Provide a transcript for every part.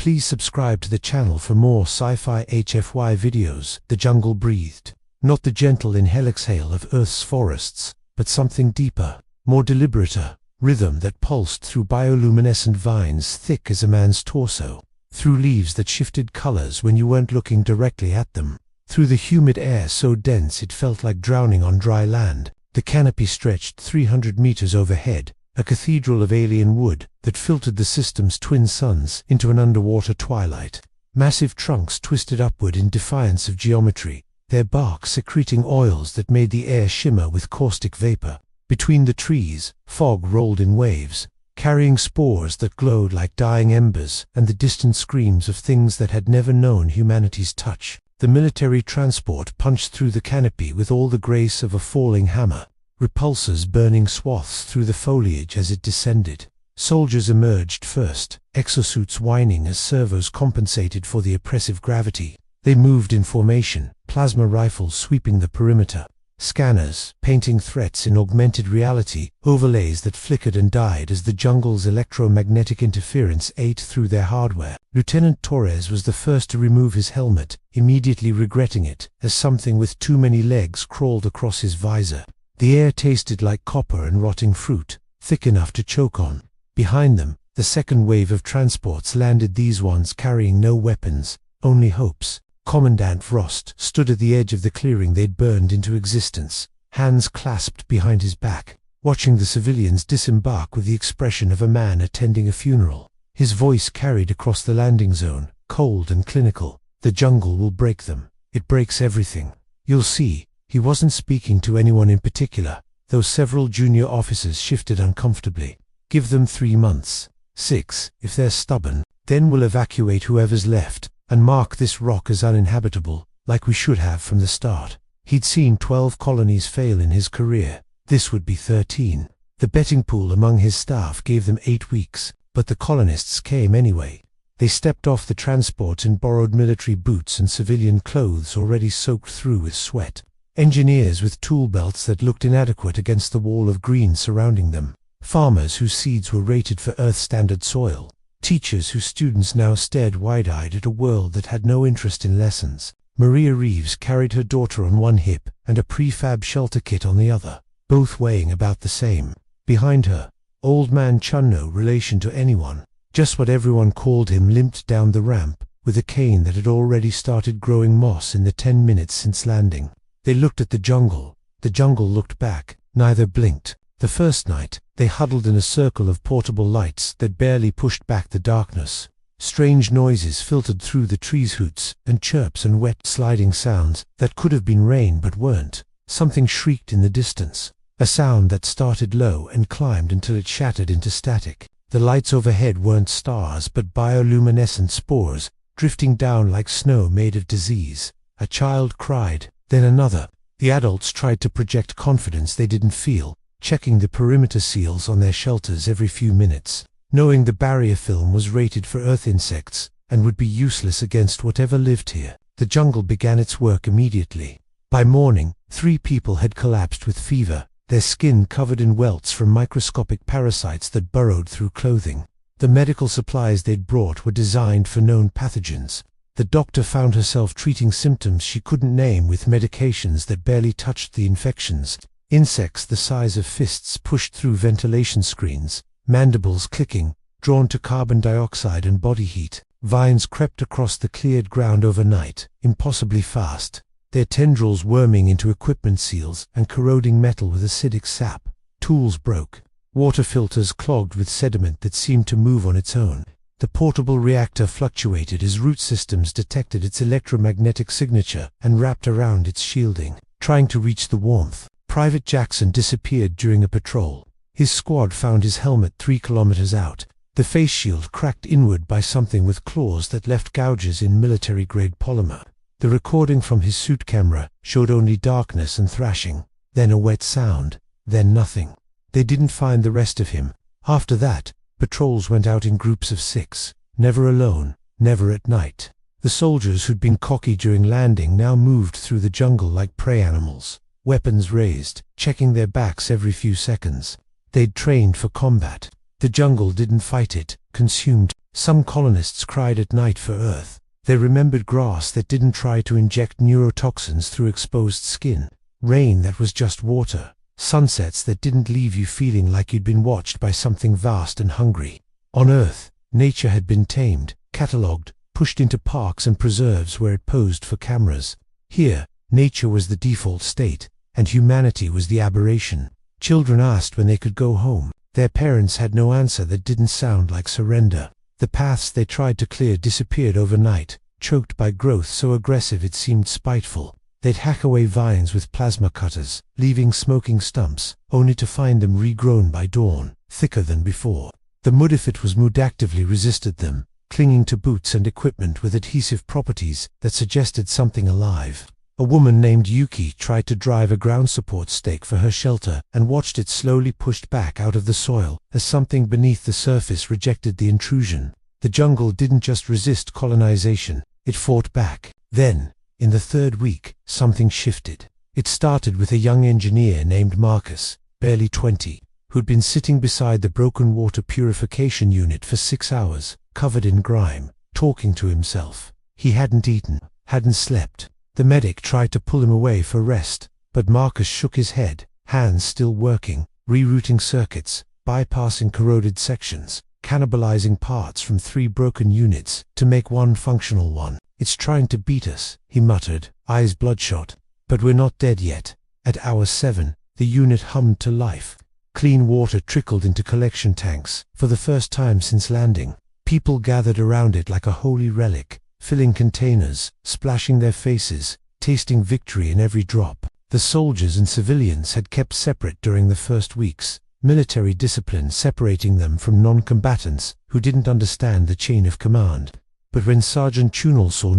Please subscribe to the channel for more sci-fi HFY videos. The jungle breathed. Not the gentle inhale exhale of Earth's forests, but something deeper, more deliberate, a rhythm that pulsed through bioluminescent vines thick as a man's torso, through leaves that shifted colors when you weren't looking directly at them, through the humid air so dense it felt like drowning on dry land. The canopy stretched 300 meters overhead, a cathedral of alien wood that filtered the system's twin suns into an underwater twilight. Massive trunks twisted upward in defiance of geometry, their bark secreting oils that made the air shimmer with caustic vapor. Between the trees, fog rolled in waves, carrying spores that glowed like dying embers and the distant screams of things that had never known humanity's touch. The military transport punched through the canopy with all the grace of a falling hammer, repulsors burning swaths through the foliage as it descended. Soldiers emerged first, exosuits whining as servos compensated for the oppressive gravity. They moved in formation, plasma rifles sweeping the perimeter, scanners painting threats in augmented reality, overlays that flickered and died as the jungle's electromagnetic interference ate through their hardware. Lieutenant Torres was the first to remove his helmet, immediately regretting it, as something with too many legs crawled across his visor. The air tasted like copper and rotting fruit, thick enough to choke on. Behind them, the second wave of transports landed, these ones carrying no weapons, only hopes. Commandant Frost stood at the edge of the clearing they'd burned into existence, hands clasped behind his back, watching the civilians disembark with the expression of a man attending a funeral. His voice carried across the landing zone, cold and clinical. The jungle will break them. It breaks everything. You'll see. He wasn't speaking to anyone in particular, though several junior officers shifted uncomfortably. Give them 3 months. 6, if they're stubborn. Then we'll evacuate whoever's left, and mark this rock as uninhabitable, like we should have from the start. He'd seen 12 colonies fail in his career. This would be 13. The betting pool among his staff gave them 8 weeks, but the colonists came anyway. They stepped off the transport in borrowed military boots and civilian clothes already soaked through with sweat. Engineers with tool belts that looked inadequate against the wall of green surrounding them. Farmers whose seeds were rated for Earth-standard soil. Teachers whose students now stared wide-eyed at a world that had no interest in lessons. Maria Reeves carried her daughter on one hip and a prefab shelter kit on the other, both weighing about the same. Behind her, Old Man Chun, no relation to anyone, just what everyone called him, limped down the ramp with a cane that had already started growing moss in the 10 minutes since landing. They looked at the jungle looked back, neither blinked. The first night, they huddled in a circle of portable lights that barely pushed back the darkness. Strange noises filtered through the trees, hoots and chirps and wet sliding sounds that could have been rain but weren't. Something shrieked in the distance, a sound that started low and climbed until it shattered into static. The lights overhead weren't stars but bioluminescent spores, drifting down like snow made of disease. A child cried, then another. The adults tried to project confidence they didn't feel, checking the perimeter seals on their shelters every few minutes, knowing the barrier film was rated for earth insects and would be useless against whatever lived here. The jungle began its work immediately. By morning, 3 people had collapsed with fever, their skin covered in welts from microscopic parasites that burrowed through clothing. The medical supplies they'd brought were designed for known pathogens. The doctor found herself treating symptoms she couldn't name with medications that barely touched the infections. Insects the size of fists pushed through ventilation screens, mandibles clicking, drawn to carbon dioxide and body heat. Vines crept across the cleared ground overnight, impossibly fast, their tendrils worming into equipment seals and corroding metal with acidic sap. Tools broke. Water filters clogged with sediment that seemed to move on its own. The portable reactor fluctuated as root systems detected its electromagnetic signature and wrapped around its shielding, trying to reach the warmth. Private Jackson disappeared during a patrol. His squad found his helmet 3 kilometers out, the face shield cracked inward by something with claws that left gouges in military-grade polymer. The recording from his suit camera showed only darkness and thrashing, then a wet sound, then nothing. They didn't find the rest of him. After that, patrols went out in groups of 6, never alone, never at night. The soldiers who'd been cocky during landing now moved through the jungle like prey animals, weapons raised, checking their backs every few seconds. They'd trained for combat. The jungle didn't fight it, consumed. Some colonists cried at night for earth. They remembered grass that didn't try to inject neurotoxins through exposed skin, rain that was just water, sunsets that didn't leave you feeling like you'd been watched by something vast and hungry. On Earth, nature had been tamed, catalogued, pushed into parks and preserves where it posed for cameras. Here, nature was the default state, and humanity was the aberration. Children asked when they could go home. Their parents had no answer that didn't sound like surrender. The paths they tried to clear disappeared overnight, choked by growth so aggressive it seemed spiteful. They'd hack away vines with plasma cutters, leaving smoking stumps, only to find them regrown by dawn, thicker than before. The mud, if it was mud, actively resisted them, clinging to boots and equipment with adhesive properties that suggested something alive. A woman named Yuki tried to drive a ground support stake for her shelter and watched it slowly pushed back out of the soil as something beneath the surface rejected the intrusion. The jungle didn't just resist colonization, it fought back. Then, in the third week, something shifted. It started with a young engineer named Marcus, barely 20, who'd been sitting beside the broken water purification unit for 6 hours, covered in grime, talking to himself. He hadn't eaten, hadn't slept. The medic tried to pull him away for rest, but Marcus shook his head, hands still working, rerouting circuits, bypassing corroded sections, cannibalizing parts from 3 broken units to make one functional one. "It's trying to beat us," he muttered, eyes bloodshot. "But we're not dead yet." At hour 7, the unit hummed to life. Clean water trickled into collection tanks, for the first time since landing. People gathered around it like a holy relic, filling containers, splashing their faces, tasting victory in every drop. The soldiers and civilians had kept separate during the first weeks, military discipline separating them from non-combatants who didn't understand the chain of command. But when Sergeant Tunel saw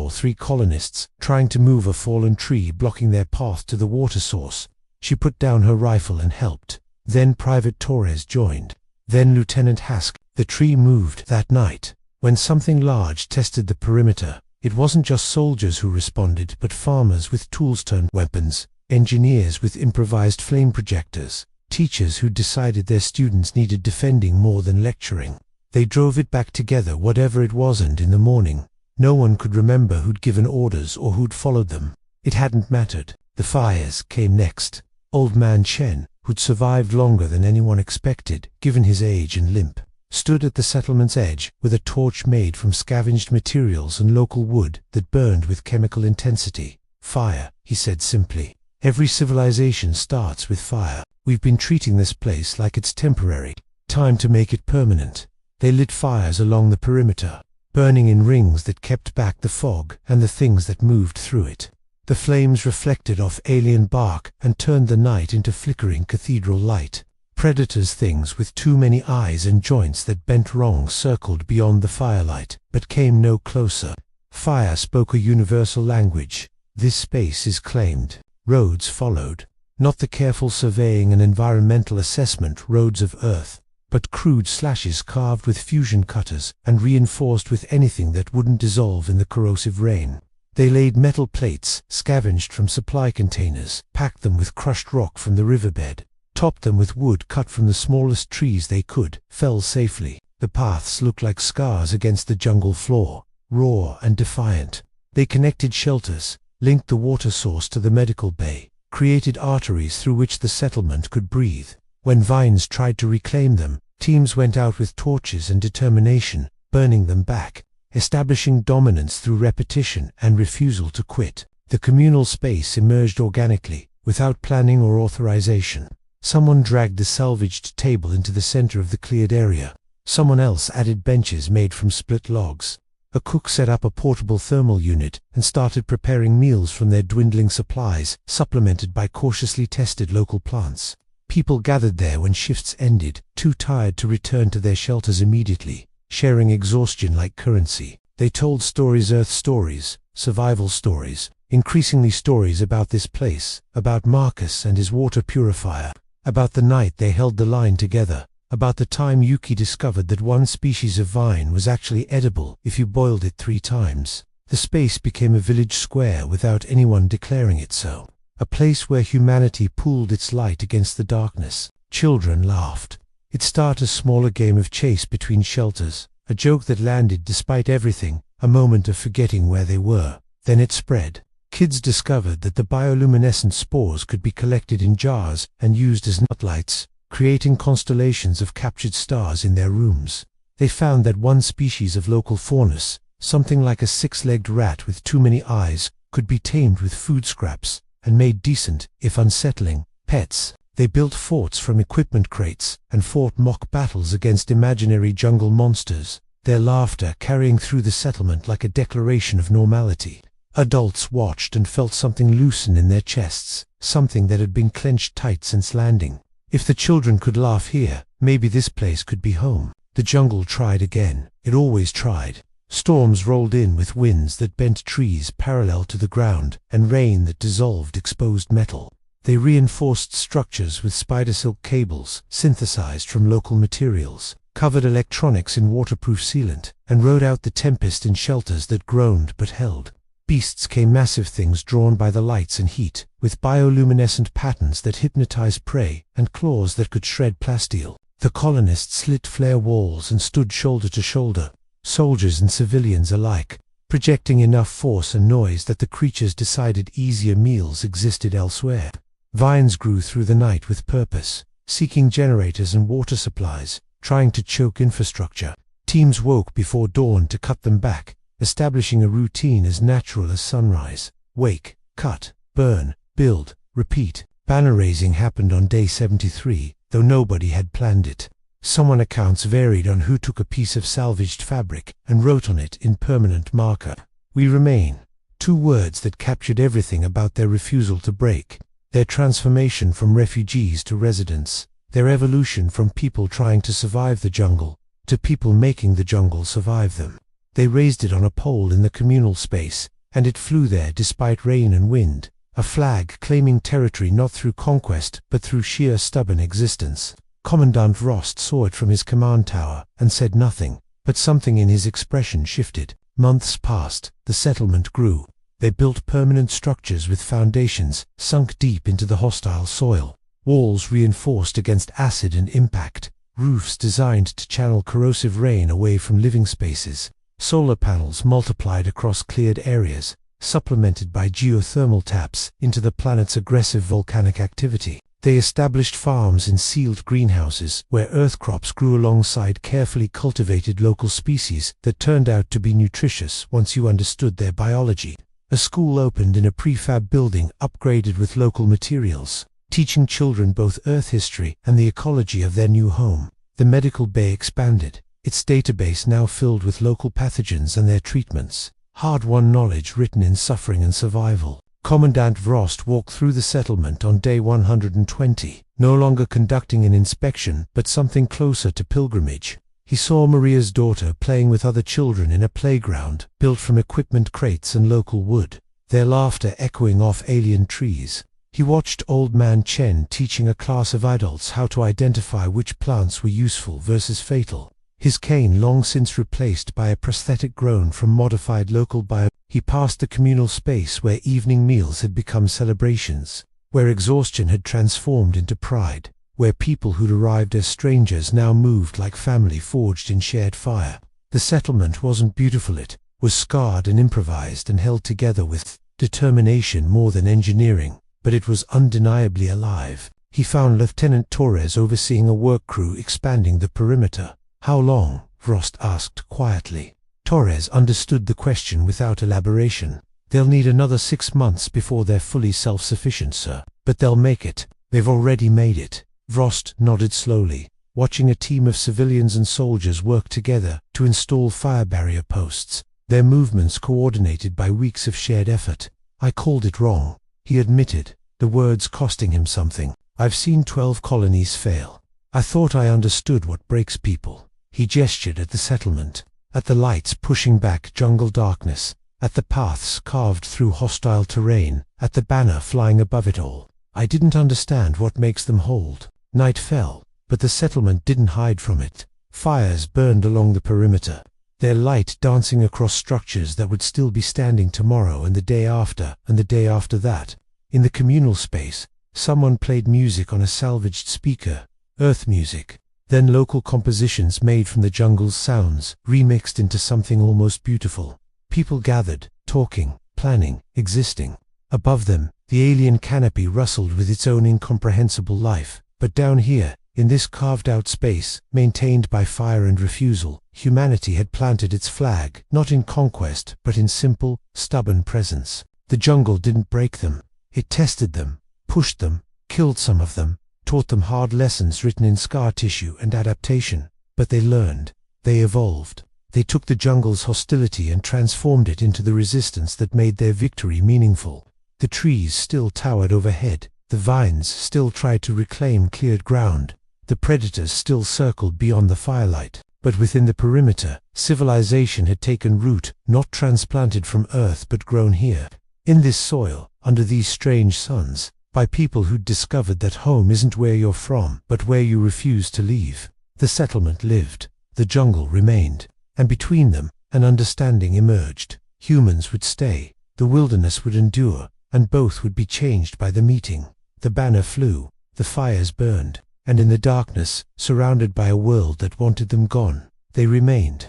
3 colonists trying to move a fallen tree blocking their path to the water source, she put down her rifle and helped. Then Private Torres joined. Then Lieutenant Hask. The tree moved that night. When something large tested the perimeter, it wasn't just soldiers who responded, but farmers with tools turned weapons, engineers with improvised flame projectors, teachers who decided their students needed defending more than lecturing. They drove it back together, whatever it was, and in the morning, no one could remember who'd given orders or who'd followed them. It hadn't mattered. The fires came next. Old Man Chen, who'd survived longer than anyone expected, given his age and limp, stood at the settlement's edge with a torch made from scavenged materials and local wood that burned with chemical intensity. "Fire," he said simply. "Every civilization starts with fire. We've been treating this place like it's temporary. Time to make it permanent." They lit fires along the perimeter, burning in rings that kept back the fog and the things that moved through it. The flames reflected off alien bark and turned the night into flickering cathedral light. Predators, things with too many eyes and joints that bent wrong, circled beyond the firelight, but came no closer. Fire spoke a universal language. "This space is claimed." Roads followed. Not the careful surveying and environmental assessment roads of Earth, but crude slashes carved with fusion cutters and reinforced with anything that wouldn't dissolve in the corrosive rain. They laid metal plates, scavenged from supply containers, packed them with crushed rock from the riverbed, topped them with wood cut from the smallest trees they could, fell safely. The paths looked like scars against the jungle floor, raw and defiant. They connected shelters, linked the water source to the medical bay, created arteries through which the settlement could breathe. When vines tried to reclaim them, teams went out with torches and determination, burning them back, establishing dominance through repetition and refusal to quit. The communal space emerged organically, without planning or authorization. Someone dragged the salvaged table into the center of the cleared area. Someone else added benches made from split logs. A cook set up a portable thermal unit and started preparing meals from their dwindling supplies, supplemented by cautiously tested local plants. People gathered there when shifts ended, too tired to return to their shelters immediately, sharing exhaustion like currency. They told stories, Earth stories, survival stories, increasingly stories about this place, about Marcus and his water purifier, about the night they held the line together, about the time Yuki discovered that one species of vine was actually edible if you boiled it 3 times. The space became a village square without anyone declaring it so. A place where humanity pooled its light against the darkness. Children laughed. It started a smaller game of chase between shelters, a joke that landed despite everything, a moment of forgetting where they were. Then it spread. Kids discovered that the bioluminescent spores could be collected in jars and used as nightlights, creating constellations of captured stars in their rooms. They found that one species of local faunus, something like a six-legged rat with too many eyes, could be tamed with food scraps and made decent, if unsettling, pets. They built forts from equipment crates and fought mock battles against imaginary jungle monsters, their laughter carrying through the settlement like a declaration of normality. Adults watched and felt something loosen in their chests, something that had been clenched tight since landing. If the children could laugh here, maybe this place could be home. The jungle tried again. It always tried. Storms rolled in with winds that bent trees parallel to the ground and rain that dissolved exposed metal. They reinforced structures with spider silk cables synthesized from local materials, covered electronics in waterproof sealant, and rode out the tempest in shelters that groaned but held. Beasts came, massive things drawn by the lights and heat, with bioluminescent patterns that hypnotized prey and claws that could shred plasteel. The colonists slit flare walls and stood shoulder to shoulder, soldiers and civilians alike, projecting enough force and noise that the creatures decided easier meals existed elsewhere. Vines grew through the night with purpose, seeking generators and water supplies, trying to choke infrastructure. Teams woke before dawn to cut them back, establishing a routine as natural as sunrise. Wake, cut, burn, build, repeat. Banner raising happened on day 73, though nobody had planned it. Some accounts varied on who took a piece of salvaged fabric and wrote on it in permanent marker, "We remain." 2 words that captured everything about their refusal to break. Their transformation from refugees to residents, their evolution from people trying to survive the jungle to people making the jungle survive them. They raised it on a pole in the communal space, and it flew there despite rain and wind, a flag claiming territory not through conquest but through sheer stubborn existence. Commandant Rost saw it from his command tower and said nothing, but something in his expression shifted. Months passed, the settlement grew. They built permanent structures with foundations sunk deep into the hostile soil, walls reinforced against acid and impact, roofs designed to channel corrosive rain away from living spaces. Solar panels multiplied across cleared areas, supplemented by geothermal taps into the planet's aggressive volcanic activity. They established farms in sealed greenhouses where earth crops grew alongside carefully cultivated local species that turned out to be nutritious once you understood their biology. A school opened in a prefab building upgraded with local materials, teaching children both Earth history and the ecology of their new home. The medical bay expanded, its database now filled with local pathogens and their treatments, hard-won knowledge written in suffering and survival. Commandant Vrost walked through the settlement on day 120, no longer conducting an inspection but something closer to pilgrimage. He saw Maria's daughter playing with other children in a playground built from equipment crates and local wood, their laughter echoing off alien trees. He watched Old Man Chen teaching a class of adults how to identify which plants were useful versus fatal, his cane long since replaced by a prosthetic grown from modified local bio. He passed the communal space where evening meals had become celebrations, where exhaustion had transformed into pride, where people who'd arrived as strangers now moved like family forged in shared fire. The settlement wasn't beautiful, it was scarred and improvised and held together with determination more than engineering, but it was undeniably alive. He found Lieutenant Torres overseeing a work crew expanding the perimeter. "How long?" Vrost asked quietly. Torres understood the question without elaboration. "They'll need another 6 months before they're fully self-sufficient, sir. But they'll make it. They've already made it." Vrost nodded slowly, watching a team of civilians and soldiers work together to install fire barrier posts, their movements coordinated by weeks of shared effort. "I called it wrong," he admitted, the words costing him something. "I've seen 12 colonies fail. I thought I understood what breaks people." He gestured at the settlement, at the lights pushing back jungle darkness, at the paths carved through hostile terrain, at the banner flying above it all. "I didn't understand what makes them hold." Night fell, but the settlement didn't hide from it. Fires burned along the perimeter, their light dancing across structures that would still be standing tomorrow and the day after and the day after that. In the communal space, someone played music on a salvaged speaker, earth music. Then local compositions made from the jungle's sounds, remixed into something almost beautiful. People gathered, talking, planning, existing. Above them, the alien canopy rustled with its own incomprehensible life. But down here, in this carved-out space, maintained by fire and refusal, humanity had planted its flag, not in conquest, but in simple, stubborn presence. The jungle didn't break them. It tested them, pushed them, killed some of them, taught them hard lessons written in scar tissue and adaptation. But they learned. They evolved. They took the jungle's hostility and transformed it into the resistance that made their victory meaningful. The trees still towered overhead. The vines still tried to reclaim cleared ground. The predators still circled beyond the firelight. But within the perimeter, civilization had taken root, not transplanted from Earth but grown here. In this soil, under these strange suns, by people who'd discovered that home isn't where you're from, but where you refuse to leave. The settlement lived. The jungle remained. And between them, an understanding emerged. Humans would stay. The wilderness would endure. And both would be changed by the meeting. The banner flew. The fires burned. And in the darkness, surrounded by a world that wanted them gone, they remained.